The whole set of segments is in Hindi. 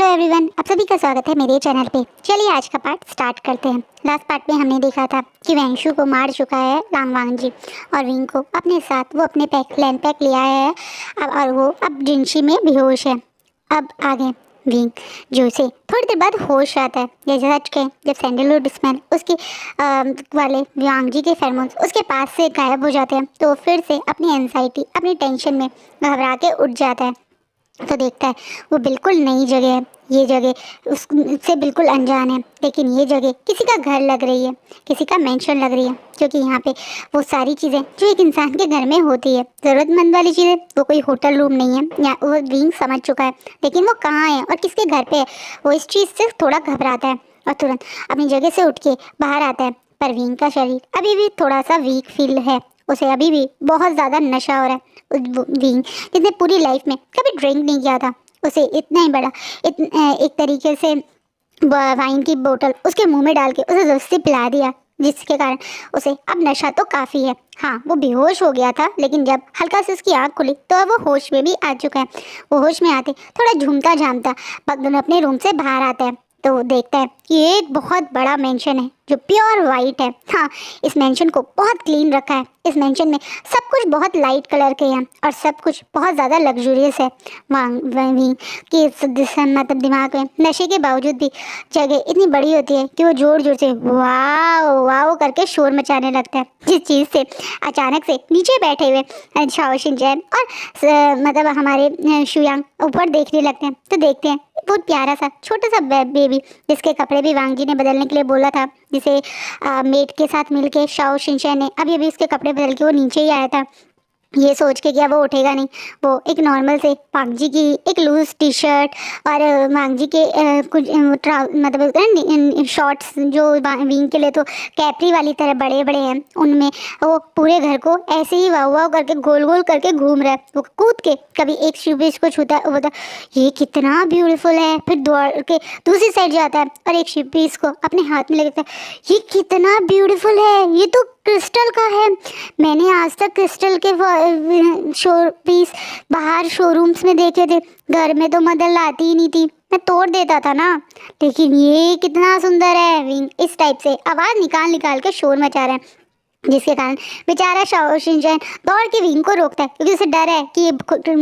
एवरीवन, आप सभी का स्वागत है मेरे चैनल पे। चलिए आज का पार्ट स्टार्ट करते हैं। लास्ट पार्ट में हमने देखा था कि वैंशु को मार चुका है लांगवांग जी और विंग को अपने साथ वो अपने लैंड पैक ले आया है और वो अब जिनशी में बेहोश है। अब आगे विंग जो से थोड़ी देर बाद होश आता है, जैसे सच के जब सैंडलवुड स्मेल उसके वाले वांग जी के फेरोमोन्स उसके पास से गायब हो जाते हैं तो फिर से अपनी एंजाइटी अपनी टेंशन में घबरा के उठ जाता है। तो देखता है वो बिल्कुल नई जगह है, ये जगह उससे बिल्कुल अनजान है, लेकिन ये जगह किसी का घर लग रही है, किसी का मेंशन लग रही है, क्योंकि यहाँ पे वो सारी चीज़ें जो एक इंसान के घर में होती है, ज़रूरतमंद वाली चीज़ें, वो कोई होटल रूम नहीं है। या वो विंग समझ चुका है, लेकिन वो कहाँ है और किसके घर पे है, वो इस चीज़ से थोड़ा घबराता है और तुरंत अपनी जगह से उठ के बाहर आता है। पर विंग का शरीर अभी भी थोड़ा सा वीक फील है, उसे अभी भी बहुत ज़्यादा नशा हो रहा है। विंग जिसने पूरी लाइफ में कभी ड्रिंक नहीं किया था, उसे इतना ही बड़ा एक तरीके से वाइन की बोतल उसके मुंह में डाल के उसे ज़बरदस्ती पिला दिया, जिसके कारण उसे अब नशा तो काफ़ी है। हाँ, वो बेहोश हो गया था, लेकिन जब हल्का से उसकी आँख खुली तो अब वो होश में भी आ चुका है। वो होश में आते थोड़ा झूमता झामता अपने रूम से बाहर आता है तो वो देखता है कि एक बहुत बड़ा मेंशन है जो प्योर वाइट है। हाँ, इस मेंशन को बहुत क्लीन रखा है। इस मेंशन में सब कुछ बहुत लाइट कलर के हैं और सब कुछ बहुत ज़्यादा लग्जूरियस है। वहीं कि मतलब दिमाग में नशे के बावजूद भी जगह इतनी बड़ी होती है कि वो जोर जोर से वाओ वाओ करके शोर मचाने लगता है, जिस चीज़ से अचानक से नीचे बैठे हुए शाओ शिनचैन और मतलब हमारे शुयांग ऊपर देखने लगते हैं। तो देखते हैं बहुत प्यारा सा छोटा सा बेबी, जिसके कपड़े भी वांग जी ने बदलने के लिए बोला था, जिसे मेट के साथ मिलके शाओ शिनचैन ने अभी अभी उसके कपड़े बदल के वो नीचे ही आया था, ये सोच के कि अब वो उठेगा नहीं। वो एक नॉर्मल से वांग जी की एक लूज टी शर्ट और वांग जी के कुछ मतलब शॉर्ट्स जो विंग के लिए तो कैपरी वाली तरह बड़े बड़े हैं, उनमें वो पूरे घर को ऐसे ही वाव वाव करके गोल गोल करके घूम रहा है। वो कूद के कभी एक शूपीस को छूता है, वो बोलता ये कितना ब्यूटीफुल है, फिर दौड़ के दूसरी साइड जाता है और एक शूपीस को अपने हाथ में लेता है, ये कितना ब्यूटीफुल है, ये तो क्रिस्टल का है। मैंने आज तक क्रिस्टल के शो पीस बाहर शोरूम्स में देखे थे, घर में तो मदर लाती ही नहीं थी, मैं तोड़ देता था ना, लेकिन ये कितना सुंदर है। विंग इस टाइप से आवाज़ निकाल निकाल के शोर मचा रहा है, जिसके कारण बेचारा शाओ शिनचैन दौड़ के विंग को रोकता है, क्योंकि उसे डर है कि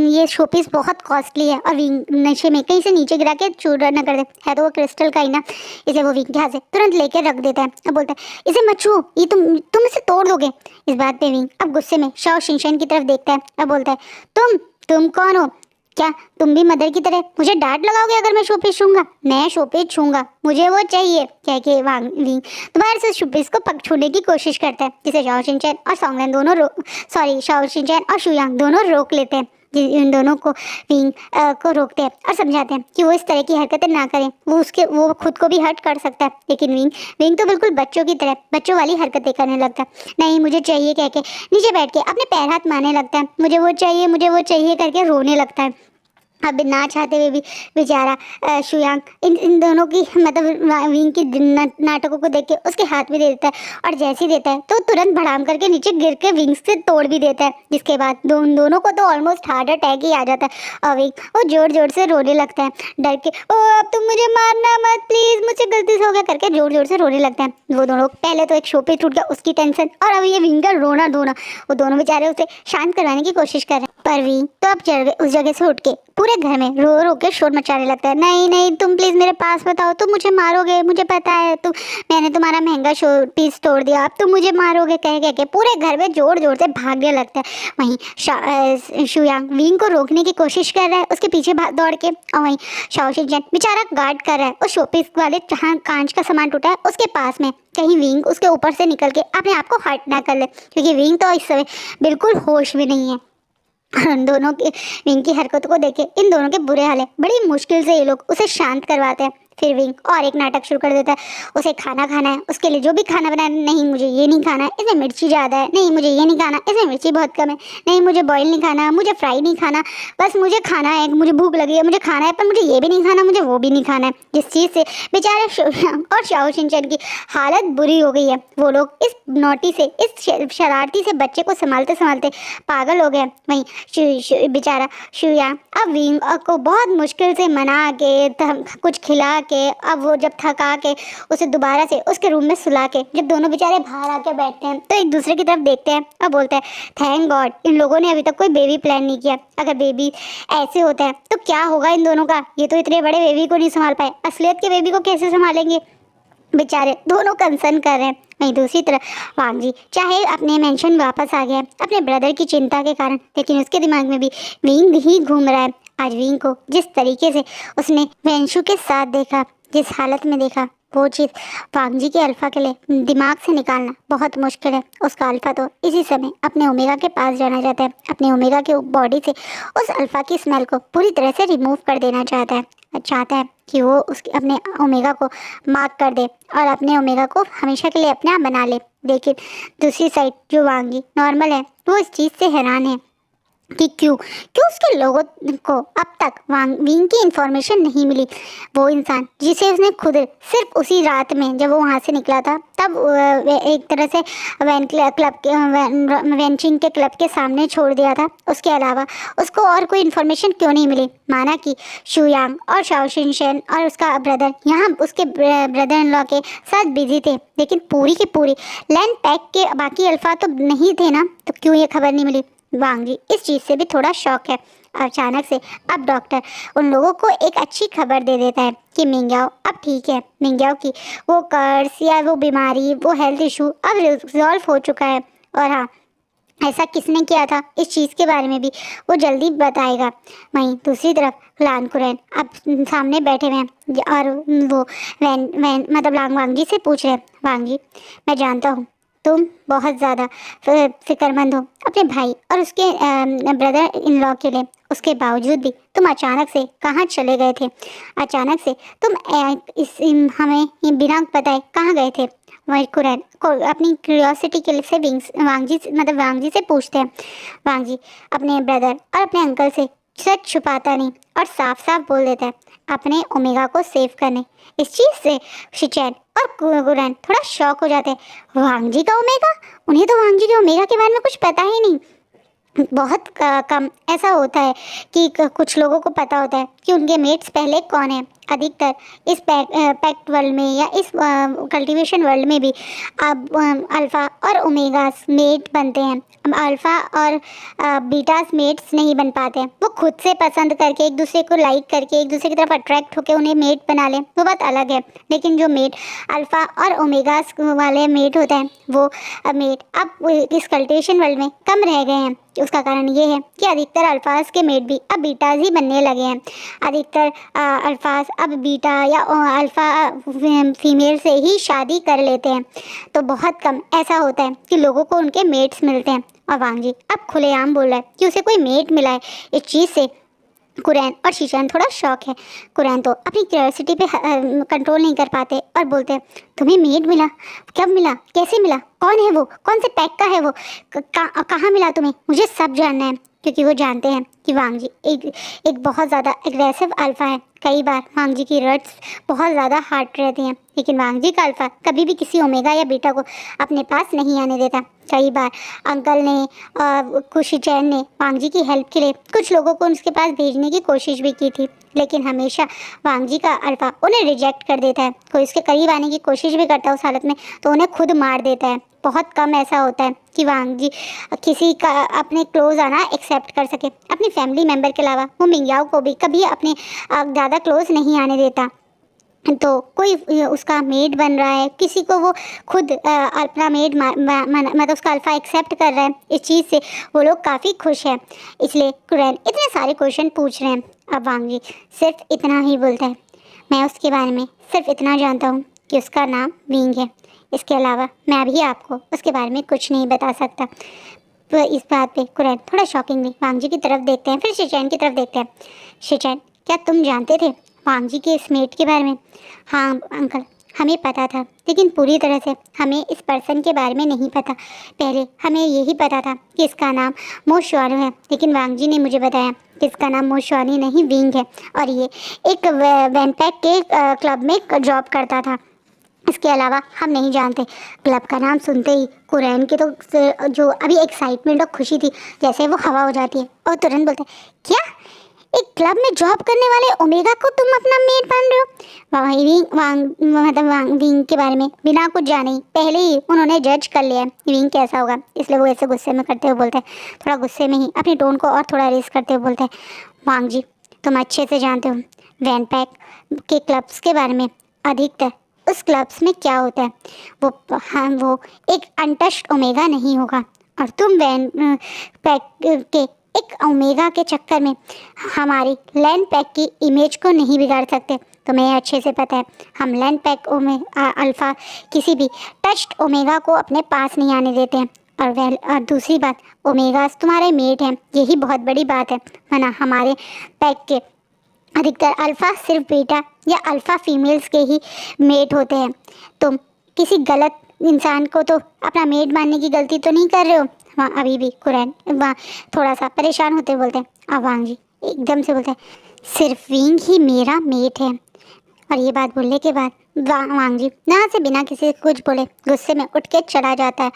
ये शोपीस बहुत कॉस्टली है और विंग नशे में कहीं से नीचे गिरा के चूर न कर दे, है तो वो क्रिस्टल का ही ना। इसे वो विंग के हाथ से तुरंत लेके रख देता है और बोलता है इसे मत छू, ये तुम इसे तोड़ दोगे। इस बात पे विंग अब गुस्से में शाओ शिनचैन की तरफ देखता है और बोलता है तुम कौन हो, क्या तुम भी मदर की तरह मुझे डांट लगाओगे अगर मैं शोपीस छूंगा? मैं शोपीस छूंगा, मुझे वो चाहिए, कह के वांग विंग दोबारा से शोपीस को छूने की कोशिश करता है, जिसे शाओ शिनचैन और सॉन्गलैन दोनों शाओ शिनचैन और शुयांग दोनों रोक लेते हैं। इन दोनों को विंग को रोकते हैं और समझाते हैं कि वो इस तरह की हरकतें ना करें, वो खुद को भी हर्ट कर सकता है। लेकिन विंग तो बिल्कुल बच्चों की तरह बच्चों वाली हरकतें करने लगता है, नहीं मुझे चाहिए कह के नीचे बैठ के अपने पैर हाथ मारने लगता है, मुझे वो चाहिए करके रोने लगता है। अब ना चाहते हुए भी बेचारा शुयांग इन दोनों की मतलब विंग की नाटकों को देख के उसके हाथ में दे देता है और जैसे ही देता है तो तुरंत भड़ाम करके नीचे गिर के विंग से तोड़ भी देता है, जिसके बाद दोनों को तो ऑलमोस्ट हार्ट अटैक ही आ जाता है और विंग वो जोर जोर से रोने लगता है, डर के ओ अब तुम मुझे मारना मत प्लीज़, मुझसे गलती से हो गया करके जोर जोर से रोने लगता है। वो दोनों पहले तो एक शोपीस टूट गया उसकी टेंशन और अब ये विंग का रोना धोना, वो दोनों बेचारे उसे शांत करवाने की कोशिश कर रहे हैं, पर विंग तो अब उस जगह से उठ के पूरे घर में रो रो के शोर मचाने लगता है, नहीं तुम प्लीज़ मेरे पास बताओ, तुम मुझे मारोगे, मुझे पता है मैंने तुम्हारा महंगा शो पीस तोड़ दिया, अब तुम मुझे मारोगे कह के पूरे घर में जोर जोर से भागने लगता है। वहीं शुयांग विंग को रोकने की कोशिश कर रहा है उसके पीछे दौड़ के, और वहीं शाओ शिनचैन बेचारा गार्ड कर रहा है उस शोपीस वाले जहाँ कांच का सामान टूटा है उसके पास में, कहीं विंग उसके ऊपर से निकल के अपने आप को हर्ट ना कर ले, क्योंकि विंग तो इस समय बिल्कुल होश में नहीं है। दोनों के विंग की हरकतों को देखे इन दोनों के बुरे हाल है, बड़ी मुश्किल से ये लोग उसे शांत करवाते हैं। फिर विंग और एक नाटक शुरू कर देता है, उसे खाना खाना है, उसके लिए जो भी खाना बनाना, नहीं मुझे ये नहीं खाना, इसमें मिर्ची ज़्यादा है, नहीं मुझे ये नहीं खाना, इसमें मिर्ची बहुत कम है, नहीं मुझे बॉयल नहीं खाना, मुझे फ्राई नहीं खाना, बस मुझे खाना है, मुझे भूख लगी है, मुझे खाना है, पर मुझे ये भी नहीं खाना, मुझे वो भी नहीं खाना है। जिस चीज़ से बेचारे और शाओ शिनचैन की हालत बुरी हो गई है। वो लोग इस नोटी से, इस शरारती से बच्चे को संभालते संभालते पागल हो गए। वहीं बेचारा शुयांग अब विंग को बहुत मुश्किल से मना के कुछ खिला के, अब वो जब थका के उसे दोबारा से उसके रूम में सुला के, जब दोनों बेचारे बाहर आके बैठते हैं तो एक दूसरे की तरफ देखते हैं और बोलते हैं, थैंक गॉड इन लोगों ने अभी तक कोई बेबी प्लान नहीं किया। अगर बेबी ऐसे होता है तो क्या होगा इन दोनों का। ये तो इतने बड़े बेबी को नहीं संभाल पाए, असलियत के बेबी को कैसे संभालेंगे। बेचारे दोनों कंसर्न कर रहे हैं। वहीं दूसरी तरफ वांग जी चाहे अपने मेंशन वापस आ गया अपने ब्रदर की चिंता के कारण, लेकिन उसके दिमाग में भी विंग ही घूम रहा है। आज विंग को जिस तरीके से उसने वेंशु के साथ देखा, जिस हालत में देखा, वो चीज़ वांग जी के अल्फा के लिए दिमाग से निकालना बहुत मुश्किल है। उसका अल्फा तो इसी समय अपने ओमेगा के पास जाना चाहता है, अपने ओमेगा के बॉडी से उस अल्फा की स्मेल को पूरी तरह से रिमूव कर देना चाहता है कि वो उसके अपने ओमेगा को मार्क कर दे और अपने ओमेगा को हमेशा के लिए अपने आप बना ले। लेकिन दूसरी साइड जो वांग जी नॉर्मल है, वो इस चीज़ से हैरान है कि क्यों उसके लोगों को अब तक विंग की इन्फॉर्मेशन नहीं मिली। वो इंसान जिसे उसने खुद सिर्फ उसी रात में जब वो वहाँ से निकला था तब एक तरह से वेंचिंग के क्लब के सामने छोड़ दिया था, उसके अलावा उसको और कोई इन्फॉर्मेशन क्यों नहीं मिली। माना कि शुयांग और शाओ शिनचैन और उसका ब्रदर यहाँ उसके ब्रदर इन लॉ के साथ बिजी थे, लेकिन पूरी की पूरी लैंड पैक के बाकी अल्फा तो नहीं थे ना, तो क्यों ये खबर नहीं मिली। वांग जी इस चीज़ से भी थोड़ा शॉक है। अचानक से अब डॉक्टर उन लोगों को एक अच्छी खबर दे देता है कि मिंग्याओ अब ठीक है, मिंग्याओ की वो कर्स या वो बीमारी, वो हेल्थ इशू अब रिजॉल्व हो चुका है। और हाँ, ऐसा किसने किया था इस चीज़ के बारे में भी वो जल्दी बताएगा। वहीं दूसरी तरफ लान कुरैन अब सामने बैठे हुए हैं और वो मतलब वांग जी से पूछ रहे हैं, वांग जी मैं जानता हूँ तुम बहुत ज़्यादा फिक्रमंद हो अपने भाई और उसके ब्रदर इन लॉ के लिए, उसके बावजूद भी तुम अचानक से कहाँ चले गए थे। अचानक से तुम हमें बिना बताए कहाँ गए थे। वही कुरैन को अपनी क्यूरियोसिटी के लिए से वांग जी से पूछते हैं। वांग जी अपने ब्रदर और अपने अंकल से सच छुपाता नहीं और साफ साफ बोल देता है अपने ओमेगा को सेव करने। इस चीज़ से शिचैन और कुरैन थोड़ा शॉक हो जाते हैं। वांग जी का ओमेगा, उन्हें तो वांग जी के ओमेगा के बारे में कुछ पता ही नहीं। बहुत कम ऐसा होता है कि कुछ लोगों को पता होता है कि उनके मेट्स पहले कौन है। अधिकतर इस पैक्ट वर्ल्ड में या इस कल्टीवेशन वर्ल्ड में भी अब अल्फ़ा और ओमेगास मेट बनते हैं। अब अल्फ़ा और बीटास मेट्स नहीं बन पाते हैं, वो खुद से पसंद करके एक दूसरे को लाइक करके एक दूसरे की तरफ अट्रैक्ट होकर उन्हें मेट बना लें, वो बात अलग है। लेकिन जो मेट अल्फ़ा और ओमेगास वाले मेट होते हैं वो मेट अब इस कल्टीवेशन वर्ल्ड में कम रह गए हैं। उसका कारण ये है कि अधिकतर अल्फाज के मेट भी अब बीटाज ही बनने लगे हैं। अधिकतर अल्फाज अब बीटा या अल्फ़ा फीमेल से ही शादी कर लेते हैं, तो बहुत कम ऐसा होता है कि लोगों को उनके मेट्स मिलते हैं। और वांग जी अब खुलेआम बोल रहा है कि उसे कोई मेट मिला है। इस चीज़ से कुरैन और शिचैन थोड़ा शॉक है। कुरैन तो अपनी क्यूरियोसिटी पे कंट्रोल नहीं कर पाते और बोलते हैं तुम्हें मेड मिला, कब मिला, कैसे मिला, कौन है वो, कौन से पैक का है वो, कहाँ मिला तुम्हें, मुझे सब जानना है। क्योंकि वो जानते हैं कि वांग जी एक बहुत ज़्यादा एग्रेसिव अल्फ़ा है। कई बार वांग जी की रट्स बहुत ज़्यादा हार्ड रहती हैं, लेकिन वांग जी का अल्फ़ा कभी भी किसी ओमेगा या बीटा को अपने पास नहीं आने देता। कई बार अंकल ने शिचैन ने वांग जी की हेल्प के लिए कुछ लोगों को उसके पास भेजने की कोशिश भी की थी, लेकिन हमेशा वांग जी का अल्फ़ा उन्हें रिजेक्ट कर देता है। कोई उसके करीब आने की कोशिश भी करता है उस हालत में तो उन्हें खुद मार देता है। बहुत कम ऐसा होता है कि वांग जी किसी का अपने क्लोज आना एक्सेप्ट कर सके। अपनी फैमिली मेम्बर के अलावा वो मिंग्याओ को भी कभी अपने ज़्यादा क्लोज नहीं आने देता। तो कोई उसका मेड बन रहा है, किसी को वो खुद अपना मेड मतलब उसका अल्फ़ा एक्सेप्ट कर रहा है, इस चीज़ से वो लोग काफ़ी खुश हैं। इसलिए कुरैन इतने सारे क्वेश्चन पूछ रहे हैं। अब वांग जी सिर्फ इतना ही बोलता है, मैं उसके बारे में सिर्फ इतना जानता हूँ कि उसका नाम विंग है। इसके अलावा मैं अभी आपको उसके बारे में कुछ नहीं बता सकता। तो इस बात पे कुरैन थोड़ा शॉकिंगली वांग जी की तरफ देखते हैं, फिर शिचैन की तरफ देखते हैं। शिचैन क्या तुम जानते थे वांग जी के इस मेट के बारे में? हाँ अंकल, हमें पता था, लेकिन पूरी तरह से हमें इस पर्सन के बारे में नहीं पता। पहले हमें यही पता था कि इसका नाम मोशवारू है, लेकिन वांग जी ने मुझे बताया कि इसका नाम मोशवारू नहीं विंग है, और ये एक वैनपैक के क्लब में जॉब करता था। इसके अलावा हम नहीं जानते। क्लब का नाम सुनते ही कुरैन के तो जो अभी एक्साइटमेंट और खुशी थी, जैसे वो हवा हो जाती है और तुरंत बोलते हैं, क्या एक क्लब में जॉब करने वाले ओमेगा को तुम अपना मेट मान रहे हो? वांग विंग के बारे में बिना कुछ जाने ही पहले ही उन्होंने जज कर लिया है विंग कैसा होगा, इसलिए वो ऐसे गुस्से में करते हुए बोलते हैं, थोड़ा गुस्से में ही अपनी टोन को और थोड़ा रेस करते हुए बोलते हैं, वांग जी तुम अच्छे से जानते हो वैनपैक के क्लब्स के बारे में। अधिकतर उस क्लब्स में क्या होता है, वो एक अनटच्ड ओमेगा नहीं होगा, और तुम वैन पैक के एक ओमेगा के चक्कर में हमारी लैंड पैक की इमेज को नहीं बिगाड़ सकते। तुम्हें अच्छे से पता है हम लैंड पैक अल्फ़ा किसी भी टच्ड ओमेगा को अपने पास नहीं आने देते हैं। और दूसरी बात, ओमेगा तुम्हारे मेट हैं, यही बहुत बड़ी बात है, वरना हमारे पैक के अधिकतर अल्फ़ा सिर्फ बीटा या अल्फ़ा फीमेल्स के ही मेट होते हैं। तुम किसी गलत इंसान को तो अपना मेट मानने की गलती तो नहीं कर रहे हो? वहाँ अभी भी कुरैन वहाँ थोड़ा सा परेशान होते बोलते हैं। अब वांग जी एकदम से बोलते हैं, सिर्फ विंग ही मेरा मेट है। और ये बात बोलने के बाद वांग जी यहाँ से बिना किसी कुछ बोले गुस्से में उठ के चला जाता है।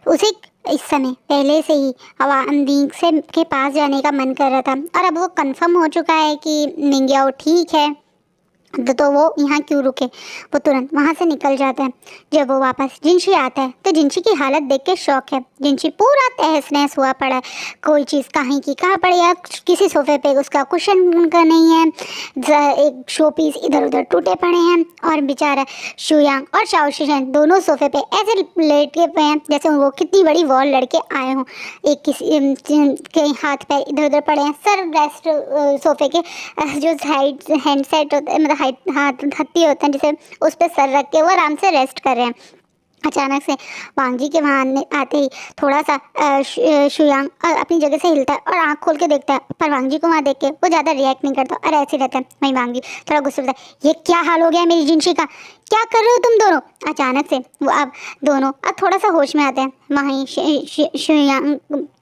उसे इस समय पहले से ही विंग से के पास जाने का मन कर रहा था, और अब वो कंफर्म हो चुका है कि मिंग्याओ ठीक है, तो वो यहाँ क्यों रुके। वो तुरंत वहाँ से निकल जाता है। जब वो वापस जिनशी आता है तो जिनशी की हालत देख के शौक है। जिनशी पूरा तहस नहस हुआ पड़ा है, कोई चीज़ कहीं की कहाँ पड़ी है, किसी सोफे पे उसका कुशन का नहीं है, एक शो पीस इधर उधर टूटे पड़े हैं, और बेचारा शुयांग और शाओ शिशन दोनों सोफे पे ऐसे लेटे पे हैं जैसे वो कितनी बड़ी वॉल लड़के आए हों। एक किसी के हाथ पैर इधर उधर पड़े हैं, सर रेस्ट सोफे के जो साइड हैंड सेट होता है, मतलब हाथ हत्ती होते हैं जिसे उस पर सर रख के वो आराम से रेस्ट कर रहे हैं। अचानक से वांग जी के वहाँ आते ही थोड़ा सा शुयांग अपनी जगह से हिलता है और आंख खोल के देखता है, पर वांग जी को वहाँ देख के वो ज़्यादा रिएक्ट नहीं करता और ऐसे रहता है। वहीं वांग जी थोड़ा गुस्सा होता है, ये क्या हाल हो गया मेरी जिनशी का, क्या कर रहे हो तुम दोनों? अचानक से वो अब दोनों थोड़ा सा होश में आते हैं। वहीं शुयांग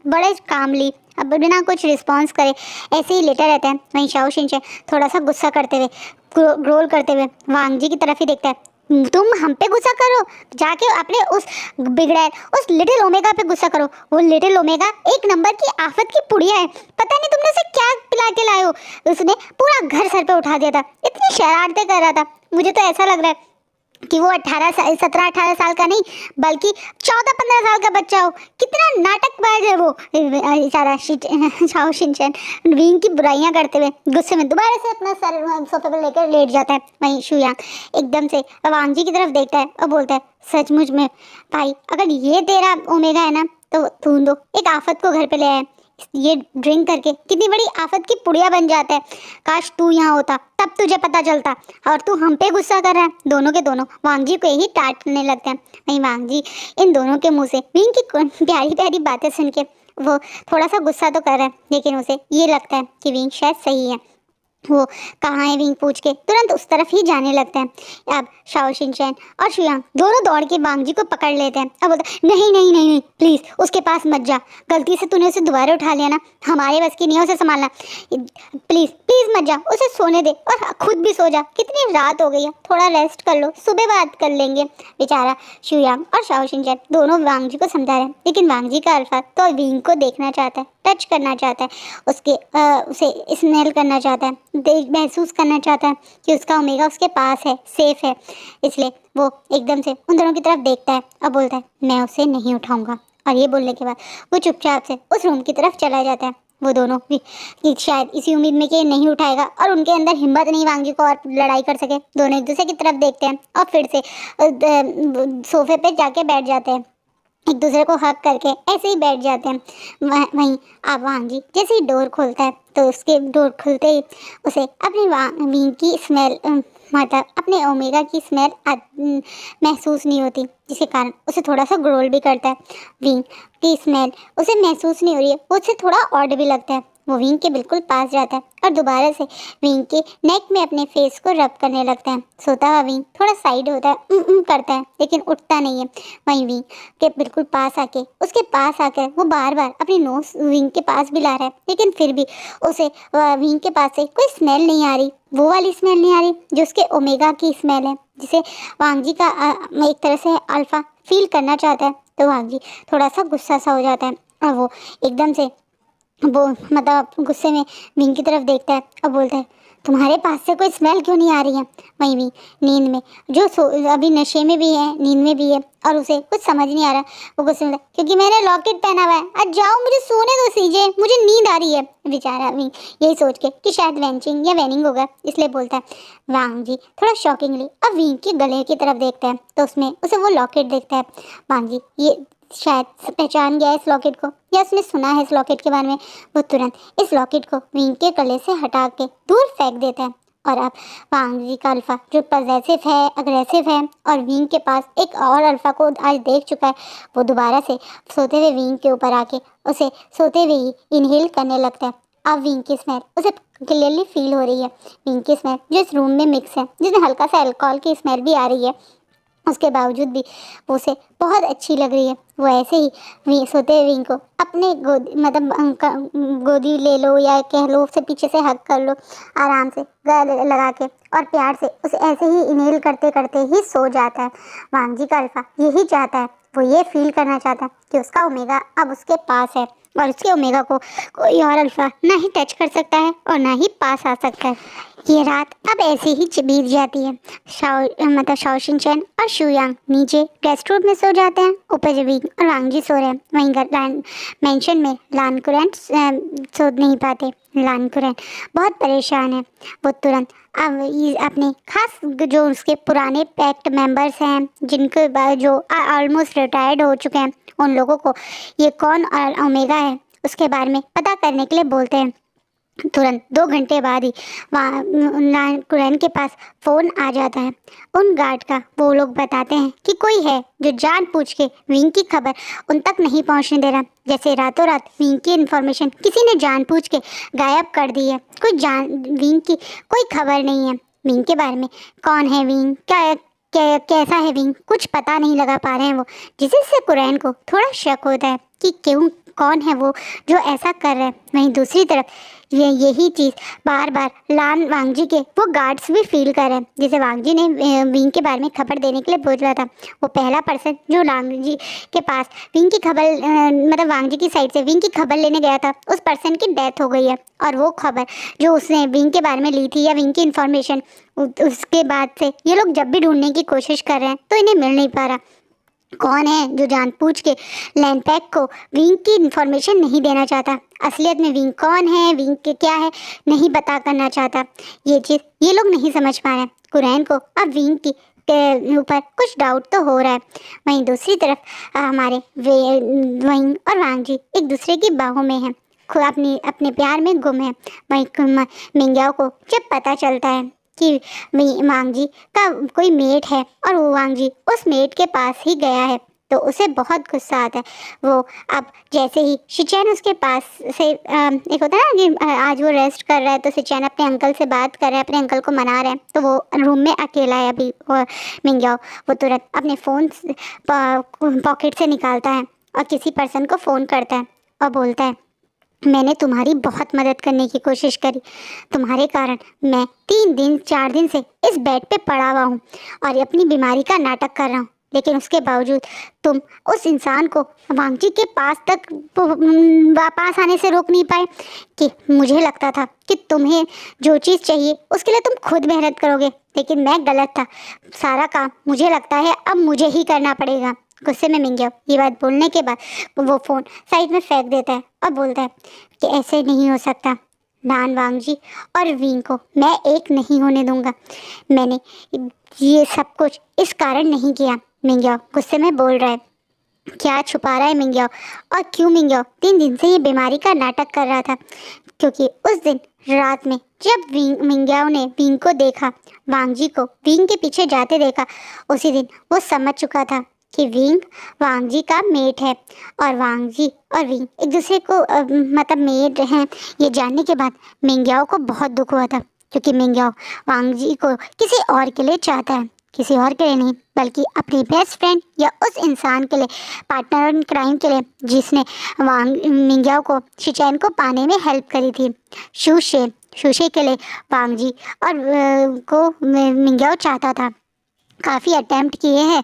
बड़े कामली अब बिना कुछ रिस्पॉन्स करे ऐसे ही लेटा रहता है। वहीं शाओ शिनचैन थोड़ा सा गुस्सा करते हुए ग्रोल करते हुए वांग जी की तरफ ही देखता है, तुम हम पे गुस्सा करो, जाके अपने उस बिगड़ैल उस लिटिल ओमेगा पे गुस्सा करो। वो लिटिल ओमेगा एक नंबर की आफत की पुड़िया है, पता नहीं तुमने उसे क्या पिला के लाए हो। उसने पूरा घर सर पे उठा दिया था, इतनी शरारतें कर रहा था। मुझे तो ऐसा लग रहा है कि वो 17-18 साल का नहीं बल्कि 14-15 साल का बच्चा हो। कितना नाटकबाज है वो सारा शाओ शिनचैन विंग की बुराइयां करते हुए गुस्से में दोबारा से अपना सर सोफे पर लेकर लेट जाता है। वहीं शुयांग एकदम से वांग जी की तरफ देखता है और बोलता है, सचमुच में भाई अगर ये तेरा ओमेगा है ना तो तू दो एक आफत को घर पे ले आया। ये ड्रिंक करके कितनी बड़ी आफत की पुड़िया बन जाता है। काश तू यहाँ होता तब तुझे पता चलता, और तू हम पे गुस्सा कर रहा है। दोनों के दोनों वांग जी को ही डांटने लगते हैं। वहीं वांग जी इन दोनों के मुंह से विंग की प्यारी प्यारी बातें सुन के वो थोड़ा सा गुस्सा तो कर रहा है, लेकिन उसे ये लगता है कि विंग शायद सही है। वो कहाँ है विंग पूछ के तुरंत उस तरफ ही जाने लगता है। अब शाओ शिनचैन और शुयांग दोनों दौड़ के वांग जी को पकड़ लेते हैं। अब बोलते हैं, नहीं नहीं नहीं नहीं प्लीज़ उसके पास मत जा, गलती से तूने उसे दोबारा उठा लिया ना, हमारे बस की नहीं है उसे संभालना, प्लीज़ प्लीज़ मत जा, उसे सोने दे और खुद भी सो जा, कितनी रात हो गई है, थोड़ा रेस्ट कर लो, सुबह बात कर लेंगे। बेचारा शुयांग और शाओ शिनचैन दोनों वांग जी को समझा रहे हैं, लेकिन वांग जी का अल्फा तो विंग को देखना चाहता है, टच करना चाहता है, उसे स्मेल करना चाहता है, महसूस करना चाहता है कि उसका ओमेगा उसके पास है, सेफ है। इसलिए वो एकदम से उन दोनों की तरफ देखता है और बोलता है, मैं उसे नहीं उठाऊंगा। और ये बोलने के बाद वो चुपचाप से उस रूम की तरफ चला जाता है। वो दोनों भी शायद इसी उम्मीद में कि नहीं उठाएगा और उनके अंदर हिम्मत नहीं वांग जी को और लड़ाई कर सके, दोनों एक दूसरे की तरफ देखते हैं और फिर से सोफे पे जाके बैठ जाते हैं, एक दूसरे को हक करके ऐसे ही बैठ जाते हैं। वहीं अब वांग जी जैसे ही डोर खोलता है तो उसके डोर खुलते ही उसे अपनी विंग की स्मेल मतलब अपने ओमेगा की स्मेल महसूस नहीं होती, जिसके कारण उसे थोड़ा सा ग्रोल भी करता है। विंग की स्मेल उसे महसूस नहीं हो रही है, उसे थोड़ा ऑड भी लगता है। वो विंग के बिल्कुल पास जाता है और दोबारा से विंग के नेक में अपने फेस को रब करने लगता है। सोता हुआ विंग थोड़ा साइड होता है, करता है, लेकिन उठता नहीं है। वहीं विंग के बिल्कुल पास आके उसके पास आकर वो बार बार अपनी नोज विंग के पास भी ला रहा है, लेकिन फिर भी उसे विंग के पास से कोई स्मेल नहीं आ रही। वो वाली स्मेल नहीं आ रही जो उसके ओमेगा की स्मेल है, जिसे वांग जी का एक तरह से अल्फा फील करना चाहता है। तो वांग जी थोड़ा सा गुस्सा सा हो जाता है और वो एकदम से वो मतलब गुस्से में विंग की तरफ देखता है और बोलता है, तुम्हारे पास से कोई स्मेल क्यों नहीं आ रही है? वहीं विंग नींद में जो अभी नशे में भी है, नींद में भी है और उसे कुछ समझ नहीं आ रहा। वो गुस्से में, क्योंकि मैंने लॉकेट पहना हुआ है, आज जाओ मुझे सोने दो सीजे, मुझे नींद आ रही है। बेचारा विंग यही सोच के कि शायद वेंचिंग या वेनिंग होगा, इसलिए बोलता है। वांग जी थोड़ा शॉकिंगली अब विंग के गले की तरफ देखता है तो उसमें उसे वो लॉकेट देखता है। वांग जी ये शायद पहचान गया इस लॉकेट को, या उसने सुना है इस लॉकेट के बारे में। वो तुरंत इस लॉकेट को विंग के गले से हटा के दूर फेंक देता है। और अब वांग जी का अल्फा जो पॉजेसिव है, अग्रेसिव है और विंग के पास एक और अल्फा को आज देख चुका है, वो दोबारा से सोते हुए विंग के ऊपर आके उसे सोते हुए ही इनहेल करने लगता है। अब विंग की स्मेल उसे क्लियरली फील हो रही है। विंग की स्मेल जो इस रूम में मिक्स है, जिसमें हल्का सा अल्कोहल की स्मेल भी आ रही है, उसके बावजूद भी वो उसे बहुत अच्छी लग रही है। वो ऐसे ही सोते हुए विंग को अपने गोदी गोदी ले लो या कह लो उसे पीछे से हग कर लो, आराम से गले लगा के और प्यार से उसे ऐसे ही इनहेल करते करते ही सो जाता है। वांग जी का अल्फा यही चाहता है, वो ये फील करना चाहता है कि उसका ओमेगा अब उसके पास है और उसके ओमेगा को कोई और अल्फा ना ही टच कर सकता है और ना ही पास आ सकता है। ये रात अब ऐसे ही बीत जाती है। शाओ शिनचैन और शुयांग नीचे गेस्ट रूम में सो जाते हैं, ऊपर जबीन और वांग जी सो रहे हैं। वहीं मेंशन में लान कुरैन सो नहीं पाते। लान कुरैन बहुत परेशान है। वो तुरंत अब अपने खास जो उसके पुराने पैक्ट मेंबर्स हैं, जिनके जो ऑलमोस्ट रिटायर्ड हो चुके हैं, उन लोगों को ये कौन ओमेगा है उसके बारे में पता करने के लिए बोलते हैं। तुरंत 2 घंटे बाद ही वहाँ कुरैन के पास फ़ोन आ जाता है उन गार्ड का। वो लोग बताते हैं कि कोई है जो जानबूझ के विंग की खबर उन तक नहीं पहुंचने दे रहा, जैसे रातों रात विंग की इन्फॉर्मेशन किसी ने जानबूझ के गायब कर दी है। विंग की कोई खबर नहीं है। विंग के बारे में कौन है विंग, कैसा है विंग, कुछ पता नहीं लगा पा रहे हैं वो, जिससे कुरैन को थोड़ा शक होता है कि क्यों कौन है वो जो ऐसा कर रहा है। वहीं दूसरी तरफ यही चीज़ बार बार लान वांग जी के वो गार्ड्स भी फील कर रहे हैं, जैसे वांग जी ने विंग के बारे में खबर देने के लिए बोला था। वो पहला पर्सन जो लांग जी के पास विंग की खबर मतलब वांग जी की साइड से विंग की खबर लेने गया था, उस पर्सन की डेथ हो गई है। और वो खबर जो उसने विंग के बारे में ली थी या विंग की इन्फॉर्मेशन, उसके बाद से ये लोग जब भी ढूंढने की कोशिश कर रहे हैं तो इन्हें मिल नहीं पा रहा। कौन है जो जानबूझ के लैंडपैक को विंग की इन्फॉर्मेशन नहीं देना चाहता, असलियत में विंग कौन है, विंग के क्या है नहीं बता करना चाहता। ये चीज़ ये लोग नहीं समझ पा रहे हैं। कुरैन को अब विंग की के ऊपर कुछ डाउट तो हो रहा है। वहीं दूसरी तरफ हमारे विंग और वांग जी एक दूसरे की बाहों में हैं, अपने प्यार में गुम है। वहीं मिंग्याओ को जब पता चलता है कि वांग जी का कोई मेट है और वो वांग जी उस मेट के पास ही गया है, तो उसे बहुत गुस्सा आता है। वो अब जैसे ही शिचैन उसके पास से एक होता है ना कि आज वो रेस्ट कर रहा है, तो शिचैन अपने अंकल से बात कर रहा है, अपने अंकल को मना रहा है, तो वो रूम में अकेला है अभी। मिंग्याओ वो तुरंत अपने फ़ोन पॉकेट से निकालता है और किसी पर्सन को फ़ोन करता है और बोलता है, मैंने तुम्हारी बहुत मदद करने की कोशिश करी, तुम्हारे कारण मैं 4 दिन से इस बेड पे पड़ा हुआ हूँ और अपनी बीमारी का नाटक कर रहा हूँ, लेकिन उसके बावजूद तुम उस इंसान को वांग जी के पास तक वापस आने से रोक नहीं पाए। कि मुझे लगता था कि तुम्हें जो चीज़ चाहिए उसके लिए तुम खुद मेहनत करोगे, लेकिन मैं गलत था। सारा काम मुझे लगता है अब मुझे ही करना पड़ेगा। गुस्से में मिंग्याओ ये बात बोलने के बाद वो फ़ोन साइड में फेंक देता है और बोलता है कि ऐसे नहीं हो सकता, लान वांग जी और विंग को मैं एक नहीं होने दूंगा। मैंने ये सब कुछ इस कारण नहीं किया। मिंग्याओ गुस्से में बोल रहा है, क्या छुपा रहा है मिंग्याओ, और क्यों मिंग्याओ 3 दिन से ये बीमारी का नाटक कर रहा था? क्योंकि उस दिन रात में जब मिंग्याओ ने विंग को देखा, वांग जी को विंग के पीछे जाते देखा, उसी दिन वो समझ चुका था कि विंग वांग जी का मेट है और वांग जी और विंग एक दूसरे को मतलब मेट हैं। ये जानने के बाद मिंग्याओ को बहुत दुख हुआ था, क्योंकि मिंग्याओ वांग जी को किसी और के लिए चाहता है, किसी और के लिए नहीं बल्कि अपनी बेस्ट फ्रेंड या उस इंसान के लिए, पार्टनर इन क्राइम के लिए जिसने वांग मिंग्याओ को शिचैन को पाने में हेल्प करी थी, शूशे। शूशे के लिए वांग जी और को मिंग्याओ चाहता था। काफ़ी अटेम्प्ट किए हैं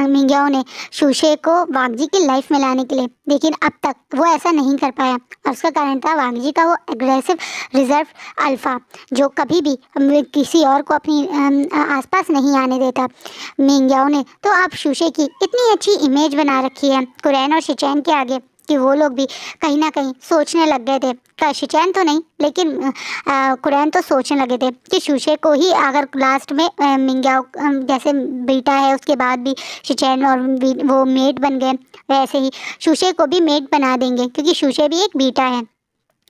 मिंग्याओ ने शूशे को वांग जी की लाइफ में लाने के लिए, लेकिन अब तक वो ऐसा नहीं कर पाया। और उसका कारण था वांग जी का वो एग्रेसिव रिजर्व अल्फा, जो कभी भी किसी और को अपनी आसपास नहीं आने देता। मिंग्याओ ने तो अब शूशे की इतनी अच्छी इमेज बना रखी है कुरैन और शिचैन के आगे कि वो लोग भी कहीं ना कहीं सोचने लग गए थे, शिचैन तो नहीं लेकिन कुरैन तो सोचने लगे थे कि शूशे को ही अगर लास्ट में मिंग्याओ जैसे बेटा है उसके बाद भी शिचैन और वो मेट बन गए, वैसे ही शूशे को भी मेट बना देंगे, क्योंकि शूशे भी एक बेटा है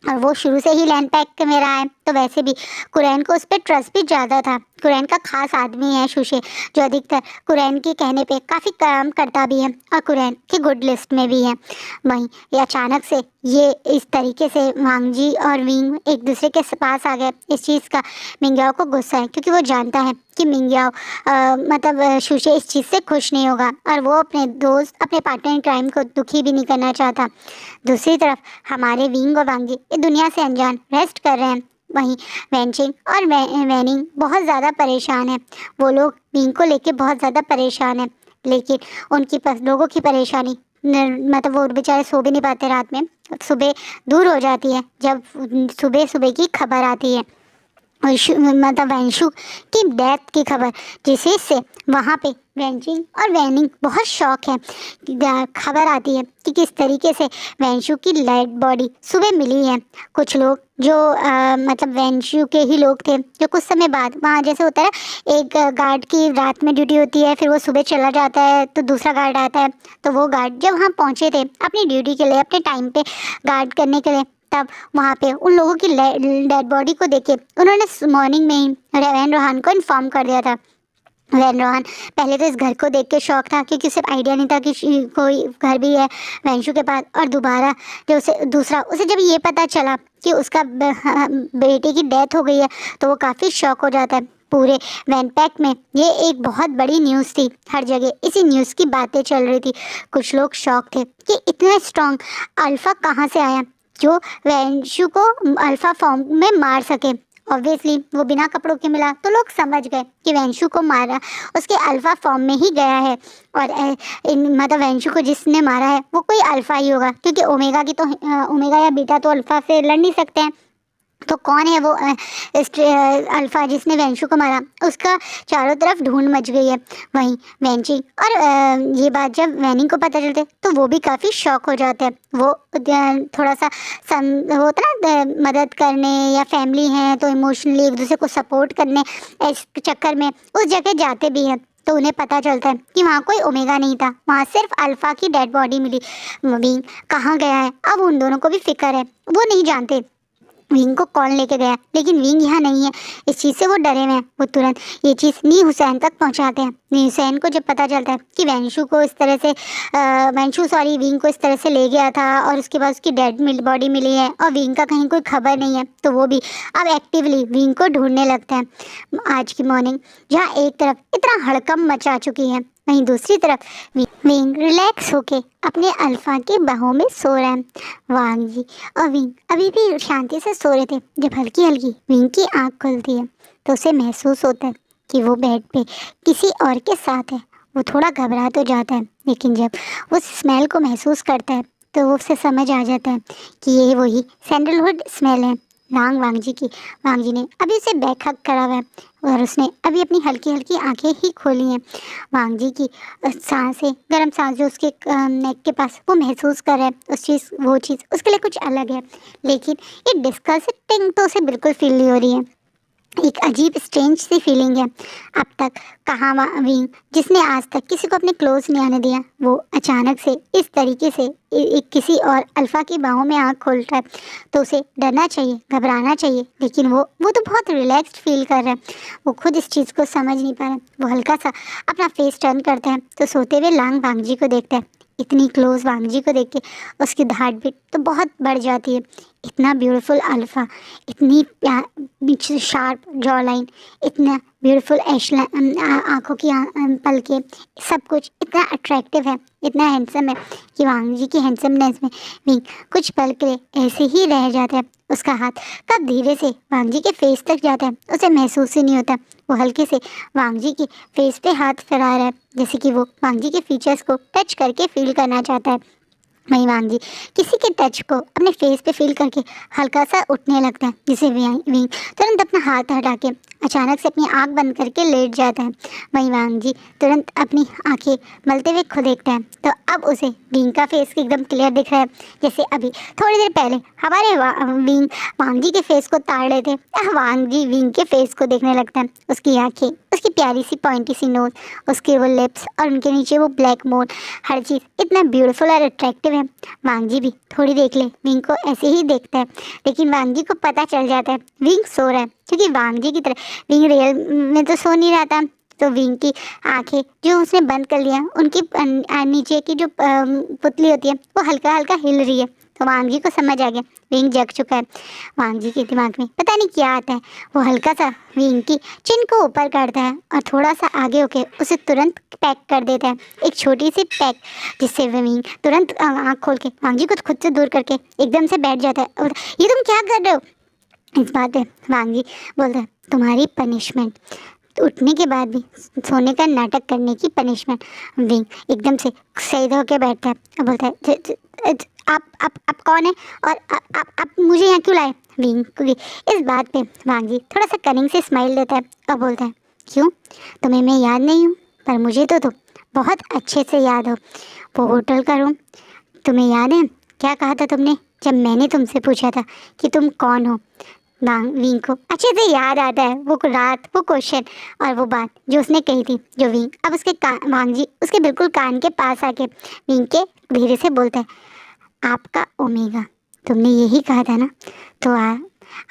और वो शुरू से ही लैंड पैक में रहा है। तो वैसे भी कुरैन को उस पर ट्रस्ट भी ज़्यादा था। कुरैन का खास आदमी है शूशे, जो अधिकतर कुरैन के कहने पे काफ़ी काम करता भी है और कुरैन की गुड लिस्ट में भी है। वहीं ये अचानक से ये इस तरीके से वांग जी और विंग एक दूसरे के पास आ गए, इस चीज़ का मिंग्याओ को गुस्सा है, क्योंकि वो जानता है कि मिंग्याओ मतलब शूशे इस चीज़ से खुश नहीं होगा और वो अपने दोस्त अपने पार्टनर इन क्राइम को दुखी भी नहीं करना चाहता। दूसरी तरफ हमारे विंग और वांग जी ये दुनिया से अनजान रेस्ट कर रहे हैं। वहीं वेंचिंग और वैनिंग बहुत ज़्यादा परेशान है। वो लोग विंग को लेके बहुत ज़्यादा परेशान है, लेकिन उनकी लोगों की परेशानी मतलब वो बेचारे सो भी नहीं पाते रात में। सुबह दूर हो जाती है जब सुबह सुबह की खबर आती है, मतलब वैंशु की डेथ की खबर, जिससे वहाँ पे वेंचिंग और वैनिंग बहुत शौक है। खबर आती है कि किस तरीके से वैंशु की डेड बॉडी सुबह मिली है। कुछ लोग जो मतलब वैंशु के ही लोग थे, जो कुछ समय बाद वहाँ जैसे होता है एक गार्ड की रात में ड्यूटी होती है, फिर वो सुबह चला जाता है तो दूसरा गार्ड आता है। तो वो गार्ड जब वहाँ पहुँचे थे अपनी ड्यूटी के लिए, अपने टाइम पे गार्ड करने के लिए, तब वहाँ पे उन लोगों की डेड बॉडी को देखे उन्होंने मॉर्निंग में ही वैन रोहान को इन्फॉर्म कर दिया था। वैन रोहान पहले तो इस घर को देख के शौक था, क्योंकि उसे आइडिया नहीं था कि कोई घर भी है वैंशु के पास। और दोबारा जो उसे जब ये पता चला कि उसका बेटे की डेथ हो गई है, तो वो काफ़ी शौक हो जाता है। पूरे वैन पैक में ये एक बहुत बड़ी न्यूज़ थी, हर जगह इसी न्यूज़ की बातें चल रही थी। कुछ लोग शौक थे कि इतना स्ट्रॉन्ग अल्फ़ा कहाँ से आया जो वैंशु को अल्फ़ा फॉर्म में मार सके। ऑब्वियसली वो बिना कपड़ों के मिला तो लोग समझ गए कि वैंशु को मारा उसके अल्फ़ा फॉर्म में ही गया है, और मतलब वैंशु को जिसने मारा है वो कोई अल्फ़ा ही होगा, क्योंकि ओमेगा की तो ओमेगा या बीटा तो अल्फ़ा से लड़ नहीं सकते हैं। तो कौन है वो अल्फ़ा जिसने वैंशु को मारा, उसका चारों तरफ ढूंढ मच गई है। वहीं वैंची और ये बात जब वैनिंग को पता चलते तो वो भी काफ़ी शॉक हो जाते हैं। वो थोड़ा सा होता ना मदद करने, या फैमिली हैं तो इमोशनली एक दूसरे को सपोर्ट करने इस चक्कर में उस जगह जाते भी हैं। तो उन्हें पता चलता है कि वहाँ कोई ओमेगा नहीं था, वहाँ सिर्फ अल्फ़ा की डेड बॉडी मिली। विंग कहाँ गया है अब उन दोनों को भी फिक्र है, वो नहीं जानते विंग को कौन लेके गया, लेकिन विंग यहाँ नहीं है। इस चीज़ से वो डरे हुए हैं। वो तुरंत ये चीज़ नी हुसैन तक पहुँचाते हैं। नी हुसैन को जब पता चलता है कि वैंशु को इस तरह से विंग को इस तरह से ले गया था और उसके बाद उसकी डेड बॉडी मिली है और विंग का कहीं कोई खबर नहीं है, तो वो भी अब एक्टिवली विंग को ढूंढने लगता है। आज की मॉर्निंग जहाँ एक तरफ इतना हड़कंप मचा चुकी है, वहीं दूसरी तरफ विंग रिलैक्स होके अपने अल्फ़ा के बाहों में सो रहा है। वांग जी और विंग अभी भी शांति से सो रहे थे। जब हल्की हल्की विंग की आँख खुलती है तो उसे महसूस होता है कि वो बेड पे किसी और के साथ है। वो थोड़ा घबरा तो जाता है, लेकिन जब वो स्मेल को महसूस करता है तो वो उसे समझ आ जाता है कि ये वही सैंडलवुड स्मेल है वांग जी की। वांग जी ने अभी उसे बैक हक करा हुआ है और उसने अभी अपनी हल्की हल्की आंखें ही खोली हैं। वांग जी की सांसें, गर्म सांस जो उसके नेक के पास वो महसूस कर रहा है, वो चीज़ उसके लिए कुछ अलग है, लेकिन ये डिस्कस्टिंग तो उसे बिल्कुल फील नहीं हो रही है। एक अजीब स्ट्रेंज सी फीलिंग है। अब तक कहाँ विंग, जिसने आज तक किसी को अपने क्लोज नहीं आने दिया, वो अचानक से इस तरीके से एक किसी और अल्फा की बाहों में आँख खोल रहा है, तो उसे डरना चाहिए, घबराना चाहिए, लेकिन वो तो बहुत रिलैक्स्ड फील कर रहा है। वो खुद इस चीज़ को समझ नहीं पा रहा है। वो हल्का सा अपना फेस टर्न करता है तो सोते हुए लांग वांगजी को देखता है। इतनी क्लोज वांगजी को देख के उसकी हार्ट बीट तो बहुत बढ़ जाती है। इतना ब्यूटीफुल अल्फा, इतनी शार्प जॉ लाइन, इतना ब्यूटीफुल आँखों की पलके, सब कुछ इतना अट्रैक्टिव है, इतना हैंडसम है कि वांगजी की हैंडसमनेस में भी कुछ पल के लिए ऐसे ही रह जाता है। उसका हाथ कब धीरे से वांगजी के फेस तक जाता है उसे महसूस ही नहीं होता। वो हल्के से वांगजी के फेस पे हाथ फैला रहा है, जैसे कि वो वांगजी के फीचर्स को टच करके फील करना चाहता है। वहीं वांगजी किसी के टच को अपने फेस पे फील करके हल्का सा उठने लगता है, जिसे विंग तुरंत अपना हाथ हटा के अचानक से अपनी आंख बंद करके लेट जाता है। वहीं वांगजी तुरंत अपनी आंखें मलते हुए खुद देखता है, तो अब उसे विंग का फेस एकदम क्लियर दिख रहा है, जैसे अभी थोड़ी देर पहले हमारे विंग वांगजी के फेस को ताड़ रहे थे। वांगजी विंग के फेस को देखने लगता है। उसकी आंखें, उसकी प्यारी सी पॉइंटी सी नोज, उसके वो लिप्स और उनके नीचे वो ब्लैक मोड, हर चीज़ इतना ब्यूटीफुल और अट्रैक्टिव है। वांगजी भी थोड़ी देख ले विंग को ऐसे ही देखता है, लेकिन वांगजी को पता चल जाता है विंग सो रहा है, क्योंकि वांगजी की तरह विंग रियल में तो सो नहीं रहा था। तो विंग की आंखें जो उसने बंद कर लिया, उनकी नीचे की जो पुतली होती है वो हल्का हल्का हिल रही है। तो वांगजी को समझ आ गया विंग जग चुका है। वांगजी के दिमाग में पता नहीं क्या आता है, वो हल्का सा विंग की चिन को ऊपर करता है और थोड़ा सा आगे होके उसे तुरंत पैक कर देता है, एक छोटी सी पैक, जिससे विंग तुरंत आँख खोल के वांगजी को खुद से दूर करके एकदम से बैठ जाता है। और ये तुम क्या कर रहे हो? इस बात पे वांगजी बोलता है तुम्हारी पनिशमेंट, उठने के बाद भी सोने का नाटक करने की पनिशमेंट। विंग एकदम से सही होकर बैठता है और बोलता है आप कौन है और आप मुझे यहाँ क्यों लाए? विंग भी इस बात पे वांगजी थोड़ा सा कनिंग से स्माइल देता है और बोलता है क्यों, तुम्हें मैं याद नहीं हूँ? पर मुझे तो बहुत अच्छे से याद हो। वो होटल का रूम तुम्हें याद है? क्या कहा था तुमने जब मैंने तुमसे पूछा था कि तुम कौन हो? विंग को अच्छे से याद आता है वो रात, वो क्वेश्चन और वो बात जो उसने कही थी। जो विंग अब उसके वांगजी उसके बिल्कुल कान के पास आके विंग के धीरे से बोलता है आपका ओमेगा, तुमने यही कहा था ना? तो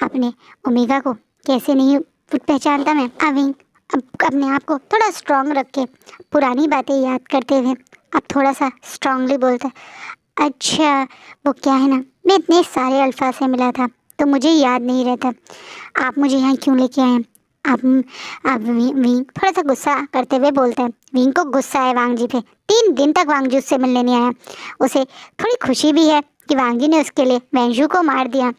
अपने ओमेगा को कैसे नहीं पहचानता मैं? विंग अब अपने आप को थोड़ा स्ट्रांग रख के पुरानी बातें याद करते हुए अब थोड़ा सा स्ट्रांगली बोलता है अच्छा वो क्या है ना, मैं इतने सारे अल्फाज से मिला था तो मुझे याद नहीं रहता, आप मुझे यहाँ क्यों लेके आए हैं? आप विंग थोड़ा सा गुस्सा करते हुए बोलता है। विंग को गुस्सा है वांगजी पे, 3 दिन तक वांगजी उससे मिलने नहीं आया। उसे थोड़ी खुशी भी है कि वांगजी ने उसके लिए वेंशु को मार दिया,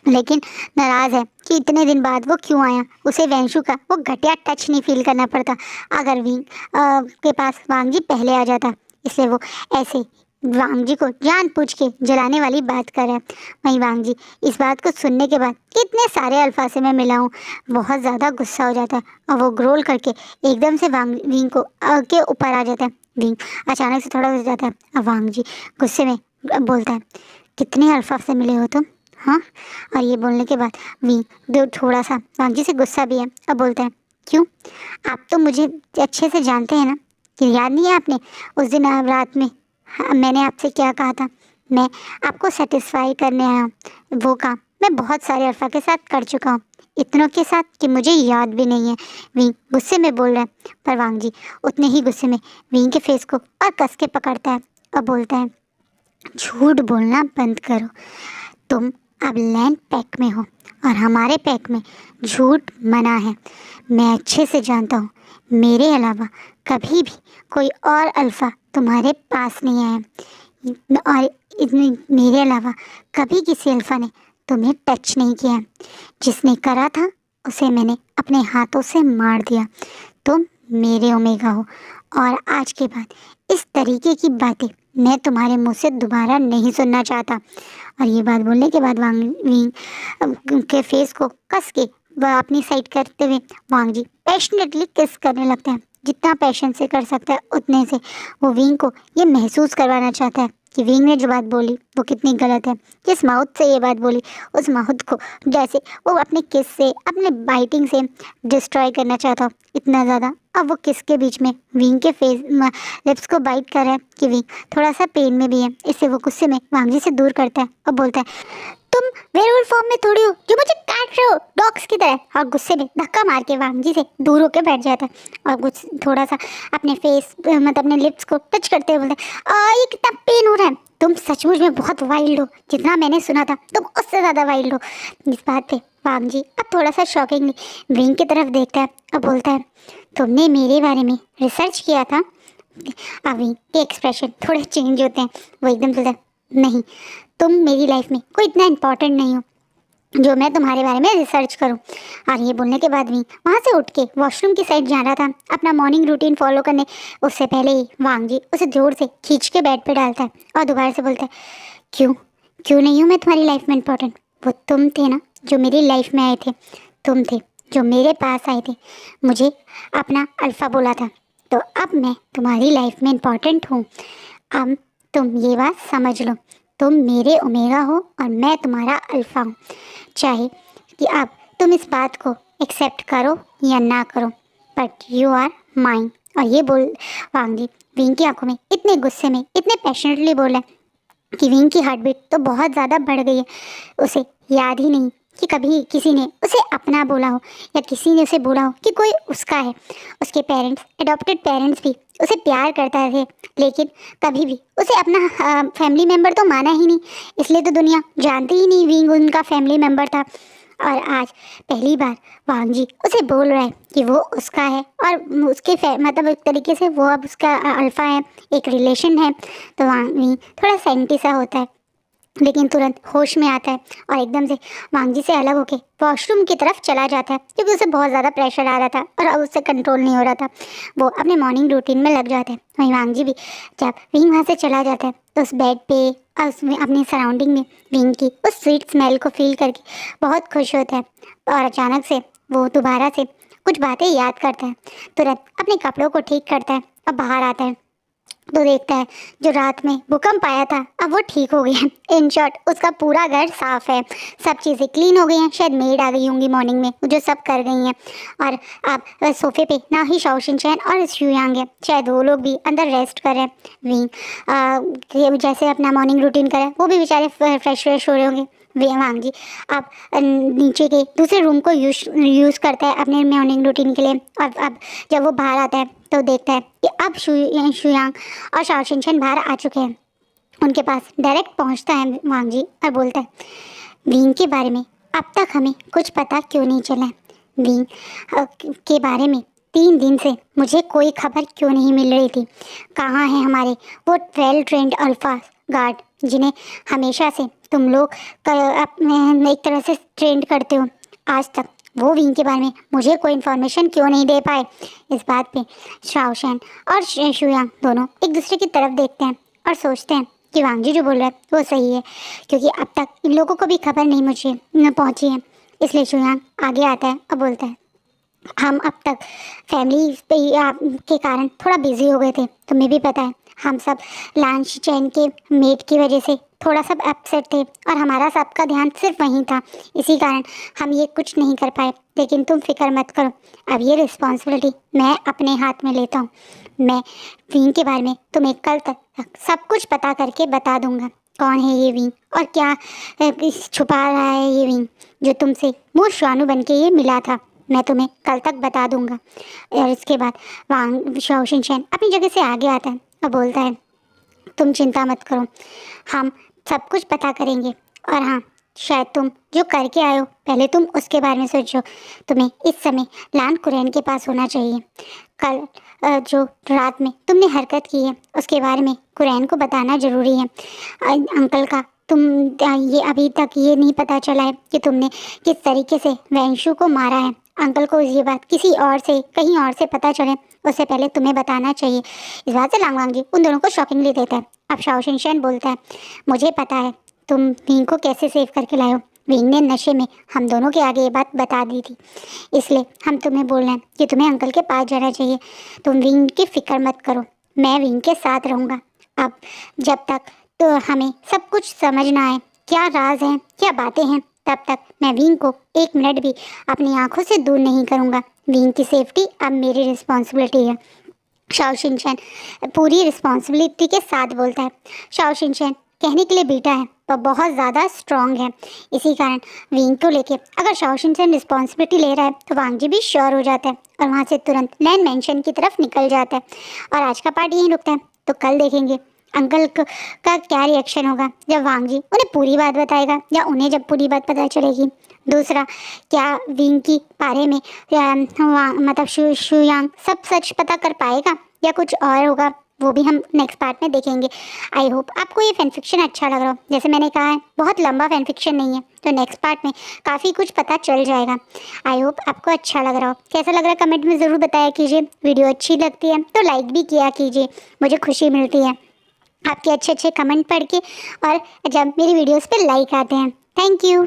लेकिन नाराज़ है कि इतने दिन बाद वो क्यों आया। उसे वेंशु का वो घटिया टच नहीं फील करना पड़ता अगर विंग के पास वांगजी पहले आ जाता, इसलिए वो ऐसे वांगजी को जानबूझ के जलाने वाली बात कर रहा है। वहीं वांगजी इस बात को सुनने के बाद कितने सारे अल्फाज से मैं मिला हूँ बहुत ज़्यादा गुस्सा हो जाता है और वो ग्रोल करके एकदम से विंग को के ऊपर आ जाता है। विंग अचानक से थोड़ा हो जाता है और वांगजी गुस्से में बोलता है कितने अल्फाज से मिले हो तुम? हाँ, और ये बोलने के बाद विंग थोड़ा सा वांगजी से गुस्सा भी है और बोलता है क्यों, आप तो मुझे अच्छे से जानते हैं ना, कि याद नहीं है आपने उस दिन रात में मैंने आपसे क्या कहा था? मैं आपको सेटिस्फाई करने आया हूँ, वो काम मैं बहुत सारे अल्फा के साथ कर चुका हूँ, इतनों के साथ कि मुझे याद भी नहीं है। विंग गुस्से में बोल रहा है, पर वांगजी उतने ही गुस्से में विंग के फेस को और कस के पकड़ता है और बोलता है झूठ बोलना बंद करो, तुम अब लैंड पैक में हो और हमारे पैक में झूठ मना है। मैं अच्छे से जानता हूँ मेरे अलावा कभी भी कोई और अल्फा तुम्हारे पास नहीं आया और मेरे अलावा कभी किसी अल्फा ने तुम्हें टच नहीं किया। जिसने करा था उसे मैंने अपने हाथों से मार दिया। तुम मेरे ओमेगा हो और आज के बाद इस तरीके की बातें मैं तुम्हारे मुंह से दोबारा नहीं सुनना चाहता। और ये बात बोलने के बाद विंग के फेस को कस के वह अपनी साइड करते हुए वांगजी पैशनेटली किस करने लगता है, जितना पैशन से कर सकता है उतने से। वो विंग को ये महसूस करवाना चाहता है कि विंग ने जो बात बोली वो कितनी गलत है। जिस माउथ से ये बात बोली उस माउथ को जैसे वो अपने किस से, अपने बाइटिंग से डिस्ट्रॉय करना चाहता हो इतना ज़्यादा। अब वो किस के बीच में विंग के फेस लिप्स को बाइट कर रहा है कि विंग थोड़ा सा पेन में भी है। इससे वो गुस्से में वांगजी से दूर करता है और बोलता है तुम वेयरवुल्फ फॉर्म में थोड़ी हो जो मुझे काट रहे हो डॉग्स की तरह। और गुस्से में धक्का मार के वांगजी से दूर होकर बैठ जाता है और कुछ थोड़ा सा अपने फेस मतलब अपने लिप्स को टच करते हुए बोलता है ये कितना पेन हो रहा है, तुम सचमुच में बहुत वाइल्ड हो, जितना मैंने सुना था तुम उससे ज़्यादा वाइल्ड हो। इस बात पे वांगजी अब थोड़ा सा शॉकिंगली विंग की तरफ देखता है और बोलता है तुमने मेरे बारे में रिसर्च किया था। विंग के एक्सप्रेशन थोड़े चेंज होते हैं, वो एकदम बोलता है नहीं, तुम मेरी लाइफ में कोई इतना इम्पोर्टेंट नहीं हो जो मैं तुम्हारे बारे में रिसर्च करूं। और ये बोलने के बाद भी वहाँ से उठ के वॉशरूम की साइड जा रहा था अपना मॉर्निंग रूटीन फॉलो करने। उससे पहले ही वांगजी उसे जोर से खींच के बेड पे डालता है और दोबारा से बोलता है क्यों क्यों नहीं हूँ मैं तुम्हारी लाइफ में इम्पोर्टेंट। वो तुम थे ना जो मेरी लाइफ में आए थे, तुम थे जो मेरे पास आए थे, मुझे अपना अल्फ़ा बोला था, तो अब मैं तुम्हारी लाइफ में इम्पोर्टेंट हूँ। अब तुम ये बात समझ लो, तुम मेरे ओमेगा हो और मैं तुम्हारा अल्फ़ा हूँ। चाहे कि अब तुम इस बात को एक्सेप्ट करो या ना करो, बट यू आर माइन। और ये बोल वांगी विंग की आंखों में इतने गुस्से में इतने पैशनेटली बोला कि विंग की हार्ट बीट तो बहुत ज़्यादा बढ़ गई है। उसे याद ही नहीं कि कभी किसी ने उसे अपना बोला हो या किसी ने उसे बोला हो कि कोई उसका है। उसके पेरेंट्स, एडॉप्टेड पेरेंट्स भी उसे प्यार करता थे, लेकिन कभी भी उसे अपना फैमिली मेम्बर तो माना ही नहीं। इसलिए तो दुनिया जानती ही नहीं विंग उनका फैमिली मेम्बर था। और आज पहली बार वांगजी उसे बोल रहा है कि वो उसका है और उसके मतलब एक तरीके से वो अब उसका अल्फ़ा है, एक रिलेशन है। तो वांगी थोड़ा सेंटी सा होता है, लेकिन तुरंत होश में आता है और एकदम से वांगजी से अलग होके वॉशरूम की तरफ चला जाता है, क्योंकि उसे बहुत ज़्यादा प्रेशर आ रहा था और अब उससे कंट्रोल नहीं हो रहा था। वो अपने मॉर्निंग रूटीन में लग जाता है। वहीं वांगजी भी जब विंग वहाँ से चला जाता है तो उस बेड पे और उसमें अपनी सराउंडिंग में विंग की उस स्वीट स्मेल को फील करके बहुत खुश होता है। और अचानक से वो दोबारा से कुछ बातें याद करता है, तुरंत अपने कपड़ों को ठीक करता है और बाहर आता है तो देखता है जो रात में भूकंप आया था अब वो ठीक हो गया। इन शॉर्ट उसका पूरा घर साफ है, सब चीज़ें क्लीन हो गई हैं। शायद मेड आ गई होंगी मॉर्निंग में जो सब कर गई हैं। और अब सोफे पे ना ही शाओ शिनचैन और शुयांग है, शायद वो लोग भी अंदर रेस्ट कर रहे हैं। विंग जैसे अपना मॉर्निंग रूटीन करे वो भी बेचारे फ्रेश हो रहे होंगे। वांगजी अब नीचे के दूसरे रूम को यूज़ करता है अपने मॉर्निंग रूटीन के लिए। और अब जब वो बाहर आता है तो देखता है कि अब शुयांग और शाओ शिनचैन बाहर आ चुके हैं। उनके पास डायरेक्ट पहुंचता है वांगजी और बोलता है विंग के बारे में अब तक हमें कुछ पता क्यों नहीं चला है। विंग के बारे में 3 दिन से मुझे कोई खबर क्यों नहीं मिल रही थी। कहाँ है हमारे वो वेल ट्रेंड अल्फ़ा गार्ड जिन्हें हमेशा से तुम लोग अपने एक तरह से ट्रेंड करते हो। आज तक वो विंग के बारे में मुझे कोई इन्फॉर्मेशन क्यों नहीं दे पाए। इस बात पे शाओ शैन और शुयांग दोनों एक दूसरे की तरफ देखते हैं और सोचते हैं कि वांगजी जो बोल रहा है वो सही है, क्योंकि अब तक इन लोगों को भी खबर नहीं मुझे पहुंची है। इसलिए शुयांग आगे आता है और बोलता है हम अब तक फैमिली के कारण थोड़ा बिजी हो गए थे, तुम्हें भी पता है हम सब लांच चैन के मेट की वजह से थोड़ा सब अपसेट थे और हमारा सबका ध्यान सिर्फ वहीं था, इसी कारण हम ये कुछ नहीं कर पाए। लेकिन तुम फिक्र मत करो, अब ये रिस्पॉन्सिबिलिटी मैं अपने हाथ में लेता हूँ। मैं विंग के बारे में तुम्हें कल तक सब कुछ पता करके बता दूँगा। कौन है ये विंग और क्या छुपा रहा है ये विंग जो तुमसे मुँह श्वानु बन के ये मिला था, मैं तुम्हें कल तक बता दूँगा। और इसके बाद शाओ शिनचैन अपनी जगह से आगे आता है और बोलता है तुम चिंता मत करो, हम सब कुछ पता करेंगे। और हाँ, शायद तुम जो करके आए हो पहले तुम उसके बारे में सोचो। तुम्हें इस समय लान कुरैन के पास होना चाहिए। कल जो रात में तुमने हरकत की है उसके बारे में कुरैन को बताना ज़रूरी है। अंकल का तुम ये अभी तक ये नहीं पता चला है कि तुमने किस तरीके से वैंशु को मारा है। अंकल को ये बात किसी और से कहीं और से पता चले उससे पहले तुम्हें बताना चाहिए। इस बात से लांग वांगी उन दोनों को शॉकिंगली देता है। अब शाओ शिनचैन बोलता है मुझे पता है तुम विंग को कैसे सेव करके लाए हो। विंग ने नशे में हम दोनों के आगे ये बात बता दी थी, इसलिए हम तुम्हें बोल रहे हैं कि तुम्हें अंकल के पास जाना चाहिए। तुम विंग की फ़िक्र मत करो, मैं विंग के साथ रहूँगा। अब जब तक तो हमें सब कुछ समझना है, क्या राज है, क्या बातें हैं। तब तक मैं विंग को 1 मिनट भी अपनी आंखों से दूर नहीं करूँगा। विंग की सेफ्टी अब मेरी रिस्पॉन्सिबिलिटी है। शाओ शिनचैन पूरी रिस्पॉन्सिबिलिटी के साथ बोलता है। शाओ शिनचैन कहने के लिए बेटा है पर बहुत ज़्यादा स्ट्रांग है, इसी कारण विंग को लेके अगर शाओ शिनचैन रिस्पॉन्सिबिलिटी ले रहा है तो वांग जी भी श्योर हो जाता है और वहाँ से तुरंत लैंड मेंशन की तरफ निकल जाता है। और आज का पार्ट यहीं रुकता है, तो कल देखेंगे अंकल का क्या रिएक्शन होगा जब वांग जी उन्हें पूरी बात बताएगा या उन्हें जब पूरी बात पता चलेगी। दूसरा, क्या विंग की बारे में मतलब शुयांग सब सच पता कर पाएगा या कुछ और होगा, वो भी हम नेक्स्ट पार्ट में देखेंगे। आई होप आपको ये फैन फिक्शन अच्छा लग रहा हो। जैसे मैंने कहा है बहुत लंबा फैन फिक्शन नहीं है, तो नेक्स्ट पार्ट में काफ़ी कुछ पता चल जाएगा। आई होप आपको अच्छा लग रहा हो। कैसा लग रहा है कमेंट में ज़रूर बताया कीजिए। वीडियो अच्छी लगती है तो लाइक भी किया कीजिए, मुझे खुशी मिलती है आपके अच्छे अच्छे कमेंट पढ़ के और जब मेरी वीडियोस पे लाइक आते हैं। Thank you.